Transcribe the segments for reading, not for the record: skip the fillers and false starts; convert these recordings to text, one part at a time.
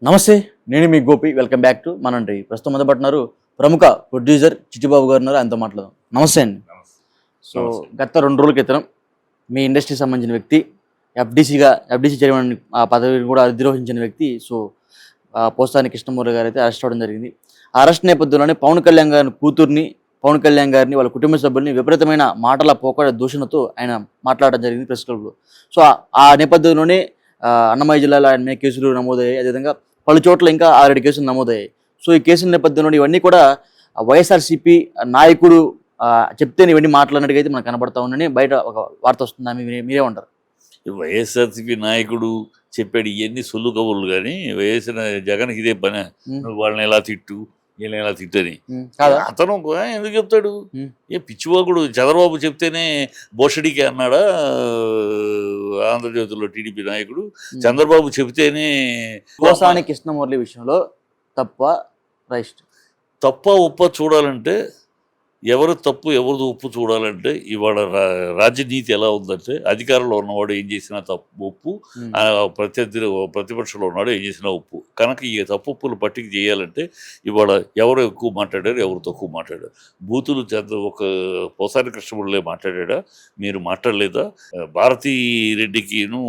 నమస్తే, నేను మీ గోపి. వెల్కమ్ బ్యాక్ టు మనంటి. ప్రస్తుతం మొదలుపెట్టినారు ప్రముఖ ప్రొడ్యూసర్ చిట్టిబాబు గారు ఉన్నారు. ఆయనతో మాట్లాడదాం. నమస్తే అండి. సో గత 2 రోజుల క్రితం మీ ఇండస్ట్రీకి సంబంధించిన వ్యక్తి ఎఫ్డీసీ చైర్మన్ ఆ పదవిని కూడా అధిరోహించిన వ్యక్తి పోసాని కృష్ణమూర్తి గారు అయితే అరెస్ట్ అవ్వడం జరిగింది. ఆ అరెస్ట్ నేపథ్యంలోనే పవన్ కళ్యాణ్ గారి కూతుర్ని, పవన్ కళ్యాణ్ గారిని, వాళ్ళ కుటుంబ సభ్యుల్ని విపరీతమైన మాటల పోకడ దూషణతో ఆయన మాట్లాడడం జరిగింది ప్రెస్ క్లబ్లో. సో ఆ నేపథ్యంలోనే అన్నమయ్య జిల్లాలో ఆయన మీద కేసులు నమోదయ్యాయి. అదేవిధంగా పలు చోట్ల ఇంకా 6 కేసులు నమోదయ్యాయి. సో ఈ కేసుల నేపథ్యంలో ఇవన్నీ కూడా వైఎస్ఆర్సీపీ నాయకుడు చెప్తే ఇవన్నీ మాట్లాడినట్టుగా అయితే మనకు కనబడతా ఉందని బయట ఒక వార్త వస్తుంది. మీరే ఉంటారు. వైఎస్ఆర్సీపీ నాయకుడు చెప్పాడు ఇవన్నీ సొల్లు కబుర్లు, కానీ వైఎస్ఆర్ జగన్కి ఇదే పని. నువ్వు వాళ్ళని ఎలా తిట్టు, వీళ్ళని ఎలా తిట్టని అతను ఎందుకు చెప్తాడు? ఏ పిచ్చివాకుడు చంద్రబాబు చెప్తేనే బోషడికి అన్నాడా ఆంధ్రజ్యోతిలో టీడీపీ నాయకుడు? చంద్రబాబు చెబితేనే పోసాని కృష్ణమూర్తి విషయంలో తప్ప ఉప్ప చూడాలంటే ఎవరు తప్పు ఎవరిది ఉప్పు చూడాలంటే ఇవాళ రాజనీతి ఎలా ఉందంటే అధికారంలో ఉన్నవాడు ఏం చేసినా తప్పు ఉప్పు, ప్రతిపక్షంలో ఉన్నాడు ఏం చేసినా ఉప్పు. కనుక ఈ తప్పు ఉప్పులు పట్టిక చేయాలంటే ఇవాళ ఎవరు ఎక్కువ మాట్లాడారు, ఎవరు తక్కువ మాట్లాడారు. బూతులు ఒక పోసాని కృష్ణమూర్తిలే మాట్లాడా, మీరు మాట్లాడలేదా? భారతీ రెడ్డికిను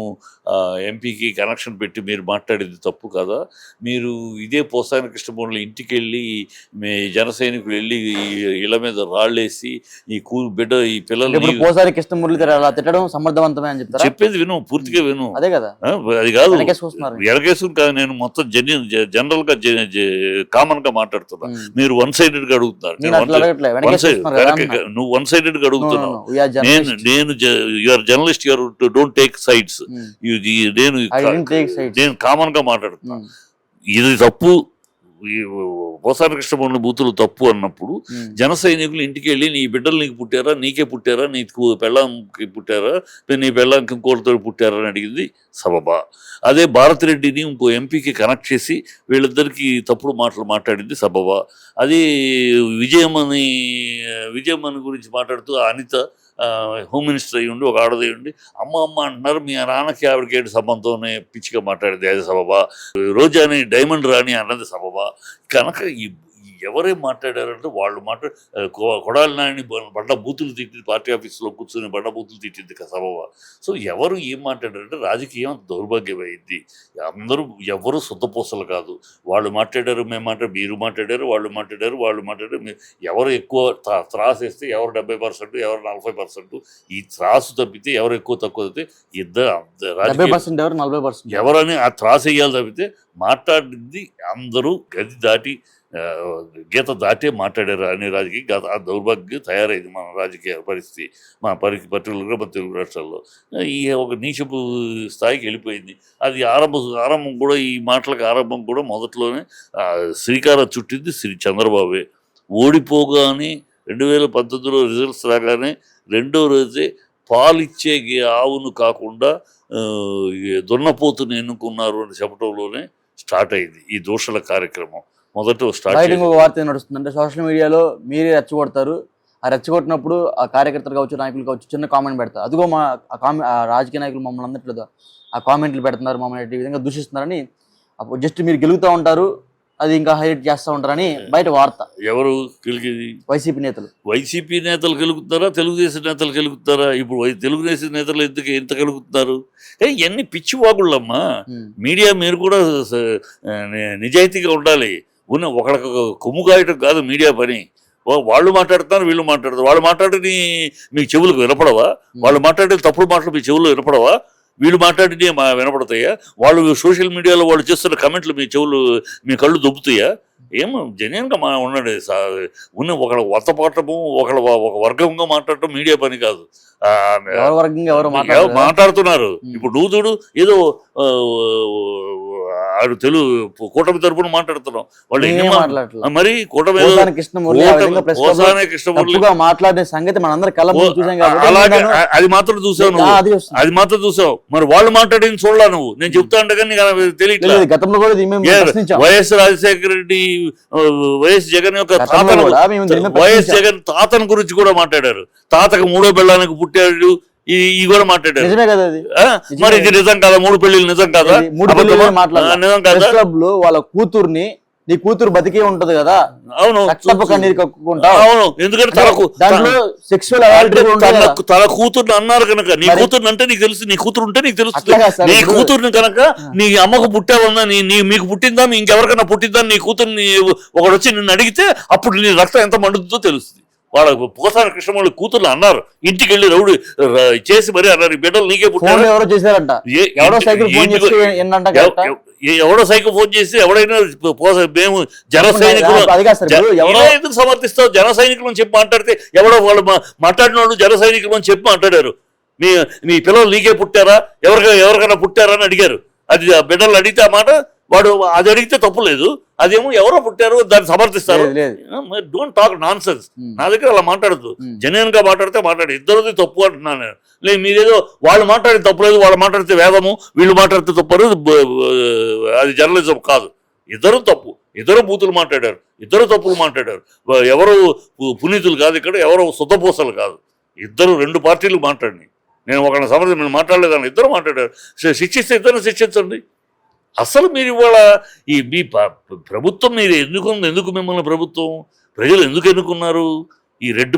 ఎంపీకి కనెక్షన్ పెట్టి మీరు మాట్లాడేది తప్పు కదా? మీరు ఇదే పోసాని కృష్ణమూర్తి ఇంటికి వెళ్ళి మీ జన సైనికులు వెళ్ళి ఇళ్ళ మీద రాళ్ళేసి ఈ బిడ్డ ఈ పిల్లలు పోసాని కృష్ణమూర్తి అలా తిట్టడం సమర్థవంతమే అని చెప్తారు. చెప్పేది విను, పూర్తిగా విను. అదే కదా, అది కాదు ఎడకేసుకుని కాదు. నేను మొత్తం జనరల్ గా కామన్ గా మాట్లాడుతున్నా. మీరు వన్ సైడెడ్ గా అడుగుతున్నారు. నువ్వు వన్ సైడెడ్ గా అడుగుతున్నావు. నేను your journalist, your don't take sides. నేను కామన్ గా మాట్లాడుతున్నా. ఇది తప్పు, పోసాని కృష్ణమూర్తి బూతులు తప్పు అన్నప్పుడు జన సైనికులు ఇంటికి వెళ్ళి నీ బిడ్డలు నీకు పుట్టారా, నీకే పుట్టారా, నీకు పెళ్ళాంకి పుట్టారా, నీ పెళ్ళాంకి ఇంకోటితో పుట్టారా అని అడిగింది సబబా. అదే భారతిరెడ్డిని ఇంకో ఎంపీకి కనెక్ట్ చేసి వీళ్ళిద్దరికి తప్పుడు మాటలు మాట్లాడింది సబబా. అది విజయమ్మని గురించి మాట్లాడుతూ అనిత హోమ్ మినిస్టర్ అయ్యి ఉండి ఒక ఆడది ఉండి అమ్మ అంటున్నారు, మీ నాన్నకి ఆవిడకేంటి సంబంధంనే పిచ్చిగా మాట్లాడింది అది సబబా. రోజాని డైమండ్ రాణి అన్నది సబబా. కనుక ఎవరేం మాట్లాడారంటే వాళ్ళు కొడాలి నాయని బండ బూతులు తిట్టింది, పార్టీ ఆఫీసులో కూర్చొని బండ బూతులు తిట్టింది సబబా. సో ఎవరు ఏం మాట్లాడారంటే రాజకీయం దౌర్భాగ్యమైంది. ఎవరు శుద్ధపూసలు కాదు. వాళ్ళు మాట్లాడారు, మీరు మాట్లాడారు, వాళ్ళు మాట్లాడారు. ఎవరు ఎక్కువ త్రాసేస్తే ఎవరు 70%, ఎవరు 40%. ఈ త్రాసు తప్పితే ఎవరు ఎక్కువ తక్కువ తప్పితే ఎవరని ఆ త్రాసు వేయాలి తప్పితే మాట్లాడింది అందరూ గీత దాటే మాట్లాడారు అనే రాజకీయ ఆ దౌర్భాగ్యం తయారైంది మన రాజకీయ పరిస్థితి. పర్టికులర్గా మన తెలుగు రాష్ట్రాల్లో ఈ ఒక నీచపు స్థాయికి వెళ్ళిపోయింది. అది ఆరంభం కూడా, ఈ మాటలకు ఆరంభం కూడా మొదట్లోనే శ్రీకారం చుట్టింది చంద్రబాబే. ఓడిపోగానే 2019లో రిజల్ట్స్ రాగానే రెండో రోజే పాలిచ్చే ఆవును కాకుండా దున్నపోతుని ఎన్నుకున్నారు అని చెప్పడంలోనే స్టార్ట్ అయింది ఈ దోషుల కార్యక్రమం. మొదట వార్త నడుస్తుందంటే సోషల్ మీడియాలో మీరే రెచ్చగొడతారు. ఆ రెచ్చగొట్టినప్పుడు ఆ కార్యకర్తలు కావచ్చు, నాయకులు కావచ్చు, చిన్న కామెంట్ పెడతారు. అదిగో మా రాజకీయ నాయకులు మమ్మల్ని అందట్లేదు ఆ కామెంట్లు పెడుతున్నారు, మమ్మల్ని ఈ విధంగా దూషిస్తున్నారని. జస్ట్ మీరు గెలుగుతూ ఉంటారు, అది ఇంకా హైలైట్ చేస్తూ ఉంటారని బయట వార్త. ఎవరు గెలిగేది? వైసీపీ నేతలు గెలుగుతారా, తెలుగుదేశం నేతలు గెలుగుతారా? ఇప్పుడు తెలుగుదేశం నేతలు ఎంత గెలుగుతున్నారు? ఇవన్నీ పిచ్చి వాగుళ్ళమ్మా. మీడియా మీరు కూడా నిజాయితీగా ఉండాలి. ఒకళ్ళకి కొమ్ము కాయటం కాదు మీడియా పని. వాళ్ళు మాట్లాడుతున్నారు, వీళ్ళు మాట్లాడుతారు. వాళ్ళు మాట్లాడి మీ చెవులకు వినపడవా? వాళ్ళు మాట్లాడే తప్పుడు మాటలు మీ చెవులు వినపడవా? వీళ్ళు మాట్లాడితే వినపడతాయా? వాళ్ళు సోషల్ మీడియాలో వాళ్ళు చేస్తున్న కమెంట్లు మీ కళ్ళు దొబ్బుతాయా? ఏమో జెన్యున్గా ఉండండి. ఒకళ్ళ వత్తపాటము, ఒక వర్గంగా మాట్లాడటం మీడియా పని కాదు. మాట్లాడుతున్నారు. ఇప్పుడు నువ్వు చూడు, ఏదో తెలుగు కూటమి తరపున మాట్లాడుతున్నాం. వాళ్ళు మరి కూటమి మాట్లాడే సంగతి అలాగే అది మాత్రం చూసావు. మరి వాళ్ళు మాట్లాడేది చూడలా నువ్వు. నేను చెప్తా అంటే కానీ తెలియట్లేదు. గతంలో కూడా వైఎస్ రాజశేఖర రెడ్డి, వైఎస్ జగన్ యొక్క వైఎస్ జగన్ తాతను గురించి కూడా మాట్లాడారు. తాతకు 3వ పెళ్ళానికి పుట్టాడు, ఈ కూడా మాట్లాడారు. నిజమే కదా అది. మరి ఇది నిజం కాదా? 3 పెళ్లిళ్ళు నిజం కాదా? నిజం కాదా? క్లబ్ లో వాళ్ళ కూతుర్ని, నీ కూతురు బతికే ఉంటది కదా, అవును, కన్నీరు కక్కుకుంటా. అవును, ఎందుకంటే దాంట్లో సెక్సువల్ తన కూతుర్ని అన్నారు కనుక, నీ కూతుర్ని అంటే నీకు తెలుసు, నీ కూతురు ఉంటే నీకు తెలుస్తుంది. నీ కూతుర్ని కనుక నీ అమ్మకు పుట్టావన్నా, మీకు పుట్టిందా, ఇంకెవరికైనా పుట్టిందా, నీ కూతుర్ని ఒకడు వచ్చి నిన్ను అడిగితే అప్పుడు నీ రక్తం ఎంత మండుతుందో తెలుస్తుంది. వాళ్ళ పోసాని కృష్ణమౌళి కూతుర్లు అన్నారు, ఇంటికి వెళ్ళి రౌడు చేసి మరి అన్నారు, ఈ బిడ్డలు నీకే పుట్టారు. ఎవరో చేశారంట, ఎవరో సైకిల్ ఫోన్ చేసి ఎవడైనా మేము జన సైనికులు ఎందుకు సమర్థిస్తావు? జన సైనికులు అని చెప్పి మాట్లాడితే ఎవడో వాళ్ళు మాట్లాడిన వాళ్ళు జన సైనికులు అని చెప్పి మాట్లాడారు. మీ పిల్లలు నీకే పుట్టారా, ఎవరికైనా పుట్టారా అని అడిగారు. అది ఆ బిడ్డలు అడిగితే ఆ మాట వాడు అది అడిగితే తప్పు లేదు, అదేమో ఎవరో పుట్టారు దాన్ని సమర్థిస్తారు. Don't talk nonsense. నా దగ్గర అలా మాట్లాడద్దు, జెన్యూన్ గా మాట్లాడితే మాట్లాడి, ఇద్దరిది తప్పు అంటున్నాను నేను. లేదు మీరేదో వాళ్ళు మాట్లాడితే తప్పు లేదు, వాళ్ళు మాట్లాడితే వేదము, వీళ్ళు మాట్లాడితే తప్పు, అది జర్నలిజం కాదు. ఇద్దరు తప్పు, ఇద్దరు బూతులు మాట్లాడారు, ఇద్దరు తప్పులు మాట్లాడారు. ఎవరు పునీతులు కాదు ఇక్కడ, ఎవరు సుతపూసలు కాదు, ఇద్దరు 2 పార్టీలు మాట్లాడినాయి. నేను ఒకళ్ళని సమర్థి నేను మాట్లాడలేదని, ఇద్దరు మాట్లాడారు. శిక్షిస్తే ఇద్దరిని శిక్షించండి. అసలు మీరు ఇవాళ మీ ప్రభుత్వం మీరు ఎందుకు మిమ్మల్ని ప్రభుత్వం ప్రజలు ఎందుకు ఎన్నుకున్నారు? ఈ రెడ్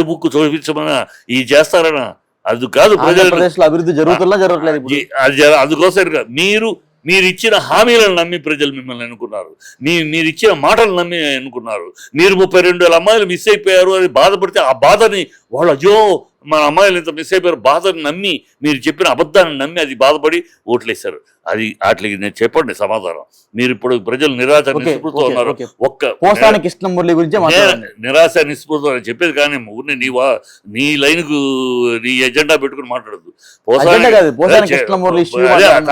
బుక్ చూపించమనా, ఈ చేస్తారనా? అది కాదు, ప్రజలు అభివృద్ధి జరుగుతున్నా అందుకోసం మీరు ఇచ్చిన హామీలను నమ్మి ప్రజలు మిమ్మల్ని ఎన్నుకున్నారు. మీరు ఇచ్చిన మాటలు నమ్మి ఎన్నుకున్నారు. మీరు 32,000 అమ్మాయిలు మిస్ అయిపోయారు అని బాధపడితే ఆ బాధని వాళ్ళు అయ్యో మన అమ్మాయిలు ఇంత మిస్ అయిపోయారు బాధని నమ్మి, మీరు చెప్పిన అబద్ధాన్ని నమ్మి అది బాధపడి ఓట్లేశారు. అది వాటికి నేను చెప్పండి సమాధానం. మీరు ఇప్పుడు ప్రజలు నిరాశ నిస్పృహతో ఉన్నారు. నిరాశ నిస్పృహతో అని చెప్పేది కానీ ఊరిని నీ లైన్ కు నీ ఎజెండా పెట్టుకుని మాట్లాడద్దు.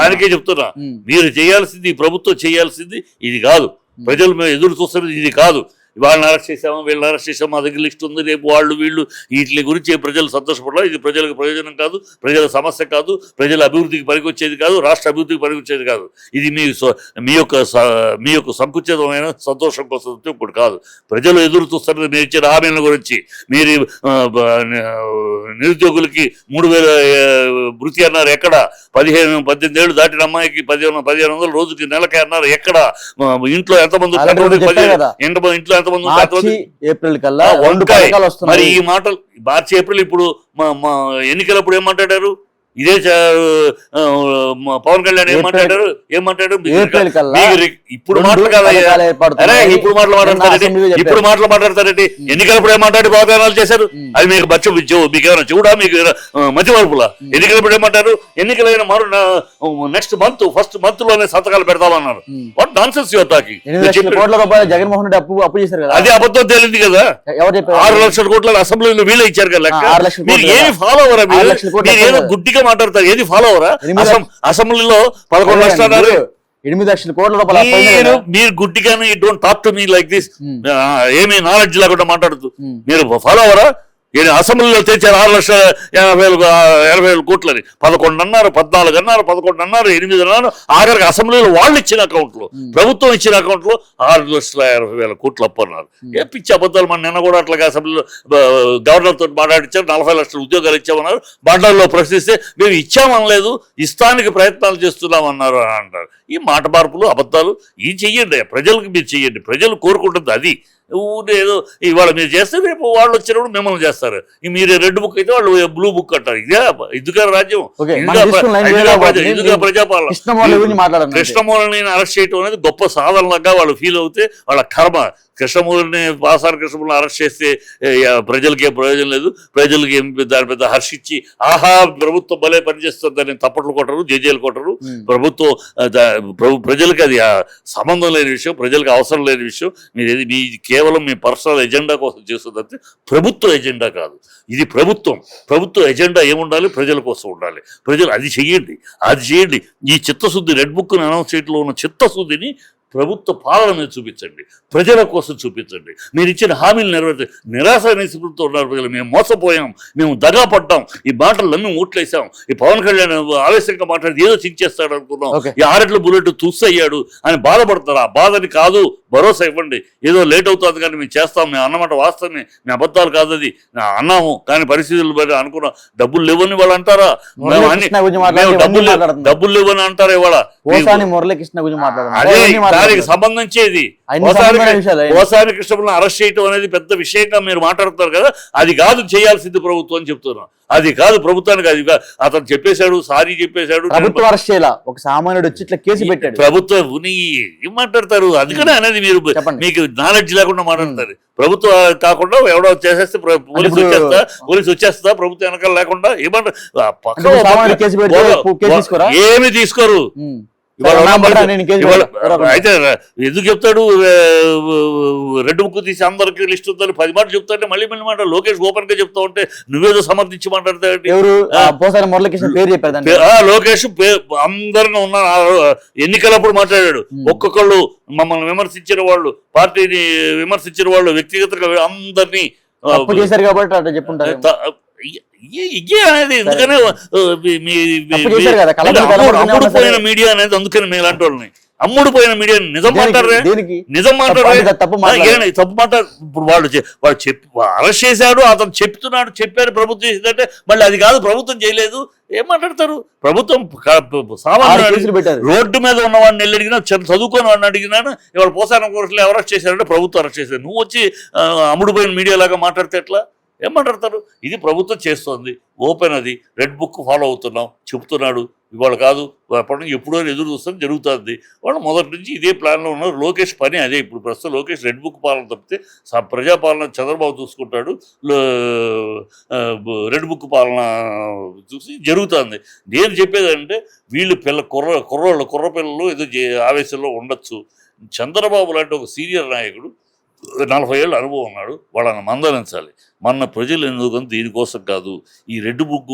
దానికే చెప్తున్నా, మీరు చేయాల్సింది, ప్రభుత్వం చేయాల్సింది ఇది కాదు. ప్రజలు మేము ఎదురు చూస్తున్నది ఇది కాదు. వాళ్ళని అరెస్ట్ చేసామా, వీళ్ళని అరెస్ట్ చేసామా, మా దగ్గర లిస్ట్ ఉంది, రేపు వాళ్ళు వీళ్ళు వీటి గురించి ప్రజలు సంతోషపడాలి. ఇది ప్రజలకు ప్రయోజనం కాదు, ప్రజల సమస్య కాదు, ప్రజల అభివృద్ధికి పనికొచ్చేది కాదు, రాష్ట్ర అభివృద్ధికి పనికొచ్చేది కాదు. ఇది మీ యొక్క సంకుచితమైన సంతోషం కోసం ఇప్పుడు కాదు. ప్రజలు ఎదురు చూస్తున్నది మీరు ఇచ్చిన హామీల గురించి. మీరు నిరుద్యోగులకి 3,000 వృత్తి అన్నారు, ఎక్కడ? 18 ఏళ్ళు దాటిన అమ్మాయికి 1,500 రోజుకి నెలకి అన్నారు, ఎక్కడ? ఇంట్లో ఎంతమంది ఇంట్లో ఏప్రిల్ కల్లా మరి ఈ మాటలు మార్చి ఏప్రిల్ ఇప్పుడు ఎన్నికలప్పుడు ఏం మాట్లాడారు? ఇదే పవన్ కళ్యాణ్ ఏం మాట్లాడారు? ఇప్పుడు మాటలు కాదా? ఇప్పుడు మాటలు మాట్లాడతారండి. ఎన్నికలప్పుడు ఏం మాట్లాడి వాగ్దానాలు చేశారు? అది మీకు మీకేమైనా చూడా? మీకు మధ్య వరపులా? ఎన్నికలప్పుడు ఏమంటారు? ఎన్నికలైన నెక్స్ట్ మంత్ ఫస్ట్ మంత్ లోనే సంతకాలు పెడతామన్నారు. What nonsense your talking? Jaganmohan Reddy అప్పు చేశారు కదా, అది అబద్ధం తేలింది కదా. 6 లక్షల కోట్ల అసెంబ్లీలో వీళ్ళే ఇచ్చారు కదా లెక్క. మీరు ఏమి ఫాలో అవరా? మీరు ఏదో గుడ్డిగా మాట్లాడతారు, ఏది ఫాలో అవరా? అసెంబ్లీలో 11 లక్షలు 8 లక్షల కోట్ల రూపాయలు మీరు గుడ్డిగానే don't talk to me like this. ఏమీ నాలెడ్జ్ లేకుండా మాట్లాడుతూ మీరు ఫాలో అవరా? అసెంబ్లీలో తెచ్చారు 6,80,000 కోట్లని. 11 అన్నారు, 14 అన్నారు, 11 అన్నారు, 8 అన్నారు. ఆఖరికి అసెంబ్లీలో వాళ్ళు ఇచ్చిన అకౌంట్లో, ప్రభుత్వం ఇచ్చిన అకౌంట్లో 6,80,000 కోట్లు అప్పు అన్నారు. ఏ పిచ్చి అబద్ధాలు. మన నిన్న కూడా అట్లాగే అసెంబ్లీలో గవర్నర్ తోటి మాట్లాడించారు, 40 లక్షల ఉద్యోగాలు ఇచ్చామన్నారు. బండల్లో ప్రశ్నిస్తే మేము ఇచ్చామనలేదు, ఇస్తానికి ప్రయత్నాలు చేస్తున్నామన్నారు అని అంటారు. ఈ మాట మార్పులు, అబద్ధాలు ఇవి చెయ్యండి, ప్రజలకు మీరు చెయ్యండి. ప్రజలు కోరుకుంటుంది అది. ఏదో ఇవాళ మీరు చేస్తే రేపు వాళ్ళు వచ్చినప్పుడు మిమ్మల్ని చేస్తారు. మీరు రెడ్ బుక్ అయితే వాళ్ళు బ్లూ బుక్ అంటారు. ఇదే ఇదిగా రాజ్యం, ఇదిగా ప్రజాపాలన. కృష్ణమూలని అరెస్ట్ చేయటం అనేది గొప్ప సాధనగా వాళ్ళు ఫీల్ అవుతే వాళ్ళ కర్మ. కృష్ణమూరిని పాసారి కృష్ణమూరిని అరెస్ట్ చేస్తే ప్రజలకి ఏం ప్రయోజనం లేదు. ప్రజలకి ఏం దాని పెద్ద హర్షించి ఆహా ప్రభుత్వం భలే పనిచేస్తుందని తప్పట్లు కొట్టరు, జేజేలు కొట్టరు. ప్రభుత్వం ప్రజలకి అది సంబంధం లేని విషయం, ప్రజలకు అవసరం లేని విషయం. మీరు మీ కేవలం మీ పర్సనల్ ఎజెండా కోసం చేస్తుందంటే ప్రభుత్వ ఎజెండా కాదు ఇది. ప్రభుత్వ ఎజెండా ఏముండాలి? ప్రజల కోసం ఉండాలి. ప్రజలు అది చేయండి. ఈ చిత్తశుద్ధి రెడ్ బుక్ని అనౌన్స్ చేయడంలో ఉన్న చిత్తశుద్ధిని ప్రభుత్వ పాలన మీద చూపించండి, ప్రజల కోసం చూపించండి. మీరు ఇచ్చిన హామీలు నెరవేర్చే నిరాశ నిస్పృహతో ఉన్నారు ప్రజలు. మేము మోసపోయాం, మేము దగా పడ్డాం, ఈ మాటలన్నీ ఓట్లేసాం, ఈ పవన్ కళ్యాణ్ ఆవేశంగా మాట్లాడి ఏదో చించేస్తాడు అనుకున్నాం, ఈ 6 బుల్లెట్ తుస్సయ్యాడు అని బాధపడతారు. ఆ బాధని కాదు, భరోసా ఇవ్వండి. ఏదో లేట్ అవుతుంది కానీ మేము చేస్తాం, మేము అన్నమాట వాస్తవమే, మేము అబద్ధాలు కాదు, అది అన్నాము కానీ పరిస్థితులు బట్టి అనుకున్నాం. డబ్బులు లేవని వాళ్ళు అంటారా? డబ్బులు లేవని అంటారా ఇవాళ? అదే దానికి సంబంధించేది. ఓసాని కృష్ణపురం అరెస్ట్ చేయటం అనేది పెద్ద విషయంగా మీరు మాట్లాడుతున్నారు కదా, అది కాదు చేయాల్సింది ప్రభుత్వం అని చెప్తున్నాం. అది కాదు ప్రభుత్వానికి, అది అతను చెప్పేశాడు, సారీ చెప్పేశాడు, ఒక సామాన్యుడు వచ్చి ఇట్లా కేసు పెట్టాడు. ప్రభుత్వం ఏం మాట్లాడతారు? అందుకనే అనేది మీరు మీకు నాలెడ్జ్ లేకుండా మాట్లాడతారు. ప్రభుత్వం కాకుండా ఎవడో చేసేస్తే పోలీసు వచ్చేస్తా, ప్రభుత్వం వెనకాల లేకుండా ఏమంటారు? ఏమి తీసుకోరు. అయితే ఎందుకు చెప్తాడు? రెడ్ బుక్ తీసి అందరికి లిస్ట్ ఉందని 10 మాటలు చెప్తాంటే మళ్ళీ మాట లోకేష్ ఓపెన్ గా చెప్తా ఉంటే నువ్వేదో సమర్థించి మాట్లాడతావు. లోకేష్ అందరిని ఉన్న ఎన్నికలప్పుడు మాట్లాడాడు. ఒక్కొక్కళ్ళు మమ్మల్ని విమర్శించిన వాళ్ళు, పార్టీని విమర్శించిన వాళ్ళు, వ్యక్తిగతంగా అందరినీ చేశారు కాబట్టి అట్లా చెప్పుంటారు. ఇదే అనేది ఎందుకనే అమ్ముడు పోయిన మీడియా అనేది, అందుకని మేము ఇలాంటి వాళ్ళని అమ్ముడు పోయిన మీడియా నిజం మాట్లాడరే, నిజం మాట్లాడరే, తప్పు మాట్లాడు. ఇప్పుడు వాళ్ళు అరెస్ట్ చేశాడు, అతను చెప్పారు ప్రభుత్వం చేసిందంటే మళ్ళీ అది కాదు ప్రభుత్వం చేయలేదు ఏం మాట్లాడతారు? ప్రభుత్వం సామాన్య రోడ్డు మీద ఉన్నవాడిని వెళ్ళి అడిగినా, చదువుకొని వాడిని అడిగినాను, ఇవాళ పోసాన కోర్సులో అరెస్ట్ చేశారంటే ప్రభుత్వం అరెస్ట్ చేశారు. నువ్వు వచ్చి అమ్ముడు పోయిన మీడియా లాగా మాట్లాడితే ఎట్లా? ఏం మాట్లాడతారు? ఇది ప్రభుత్వం చేస్తోంది, ఓపెన్, అది రెడ్ బుక్ ఫాలో అవుతున్నాం చెప్తున్నాడు. ఇవాళ కాదు, అప్పటి నుంచి ఎప్పుడో ఎదురు చూస్తాం, జరుగుతుంది. వాళ్ళు మొదటి నుంచి ఇదే ప్లాన్లో ఉన్నారు. లోకేష్ పని అదే. ఇప్పుడు ప్రస్తుతం లోకేష్ రెడ్ బుక్ పాలన తప్పితే ప్రజాపాలన చంద్రబాబు చూసుకుంటాడు, రెడ్ బుక్ పాలన చూసి జరుగుతుంది. నేను చెప్పేదంటే వీళ్ళు కుర్ర పిల్లలు ఏదో ఆవేశంలో ఉండొచ్చు. చంద్రబాబు లాంటి ఒక సీనియర్ నాయకుడు, 40 ఏళ్ళ అనుభవం ఉన్నాడు, వాళ్ళని మందలించాలి. మన ప్రజలు ఎందుకని దీనికోసం కాదు, ఈ రెడ్ బుక్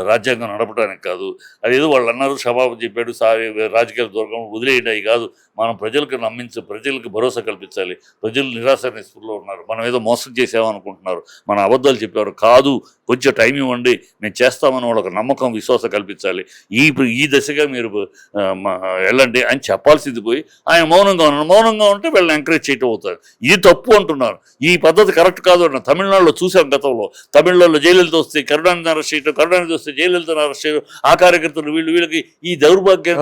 రాజ్యాంగం నడపడానికి కాదు. అదేదో వాళ్ళు అన్నారు, క్షమాపణ చెప్పాడు, రాజకీయాల దూరం వదిలేయండి, అవి కాదు. మనం ప్రజలకు ప్రజలకు భరోసా కల్పించాలి. ప్రజలు నిరాశ నిస్పృహలో ఉన్నారు, మనం ఏదో మోసం చేసామనుకుంటున్నారు, మన అబద్ధాలు చెప్పారు, కాదు కొంచెం టైం ఇవ్వండి, మేము చేస్తామని వాళ్ళకి నమ్మకం, విశ్వాసం కల్పించాలి. ఈ దశగా మీరు వెళ్ళండి అని చెప్పాల్సింది పోయి ఆయన మౌనంగా ఉంటే వీళ్ళని ఎంకరేజ్ చేయటం అవుతారు. ఇది తప్పు అంటున్నారు. ఈ పద్ధతి కరెక్ట్ కాదు. తమిళనాడులో చూసాం గతంలో. తమిళనాడులో జయలలిత వస్తే కరుణానిధిని అరెస్ట్ చేయడం, కరుణానిధి వస్తే జయలలితను అరెస్ట్ చేయడం, ఆ కార్యకర్తలు వీళ్ళకి ఈ దౌర్భాగ్యం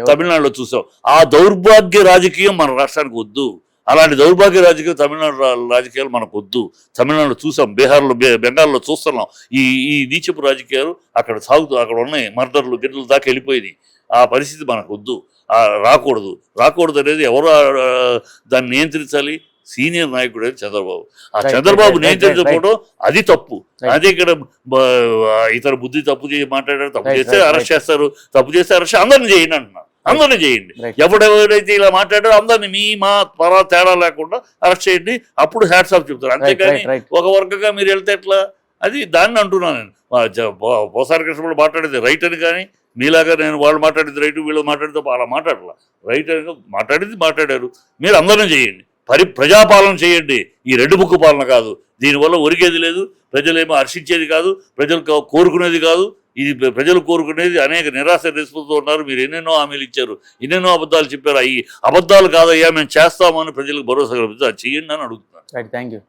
తమిళనాడులో చూసాం. ఆ దౌర్భాగ్య రాజకీయం మన రాష్ట్రానికి వద్దు. అలాంటి దౌర్భాగ్య రాజకీయం తమిళనాడు రాజకీయాలు మనకు వద్దు. తమిళనాడులో చూసాం, బెంగాల్లో చూస్తున్నాం. ఈ నీచపు రాజకీయాలు అక్కడ అక్కడ ఉన్నాయి. మర్డర్లు గిడ్డలు దాకా వెళ్ళిపోయినాయి. ఆ పరిస్థితి మనకు వద్దు, రాకూడదు అనేది ఎవరు దాన్ని నియంత్రించాలి? సీనియర్ నాయకుడు చంద్రబాబు. ఆ చంద్రబాబు నియంత్రించకపోవడం అది తప్పు. అదే ఇక్కడ ఇతర బుద్ధి తప్పు మాట్లాడారు, తప్పు చేస్తే అరెస్ట్ చేస్తారు, తప్పు చేస్తే అరెస్ట్ అందరిని చేయండి అంటున్నారు. అందరినీ చేయండి. ఎవరెవరైతే ఇలా మాట్లాడారో అందరినీ మా తేడా లేకుండా అరెస్ట్ చేయండి, అప్పుడు హ్యాట్స్ ఆఫ్ చెప్తారు. అంతేకాని ఒక వర్గంగా మీరు వెళ్తే ఎట్లా? అది దాన్ని అంటున్నాను నేను. పోసారి కృష్ణుడు మాట్లాడేది రైట్ అని, కానీ మీలాగా నేను వాళ్ళు మాట్లాడేది రైటు, వీళ్ళు మాట్లాడితే అలా మాట్లాడాల. రైట్ అని మాట్లాడారు. మీరు అందరినీ చేయండి, ప్రజాపాలన చేయండి. ఈ రెడ్ బుక్ పాలన కాదు. దీనివల్ల ఒరిగేది లేదు, ప్రజలేమో హర్షించేది కాదు, ప్రజలు కోరుకునేది కాదు. ఇది ప్రజలు కోరుకునేది. అనేక నిరాశ నిస్పృహతో ఉన్నారు. మీరు ఎన్నెన్నో హామీలు ఇచ్చారు, ఎన్నెన్నో అబద్ధాలు చెప్పారు. ఈ అబద్ధాలు కాదయ్యా మేము చేస్తామని ప్రజలకు భరోసా కల్పిస్తే అది చేయండి అని అడుగుతున్నాను. Thank you.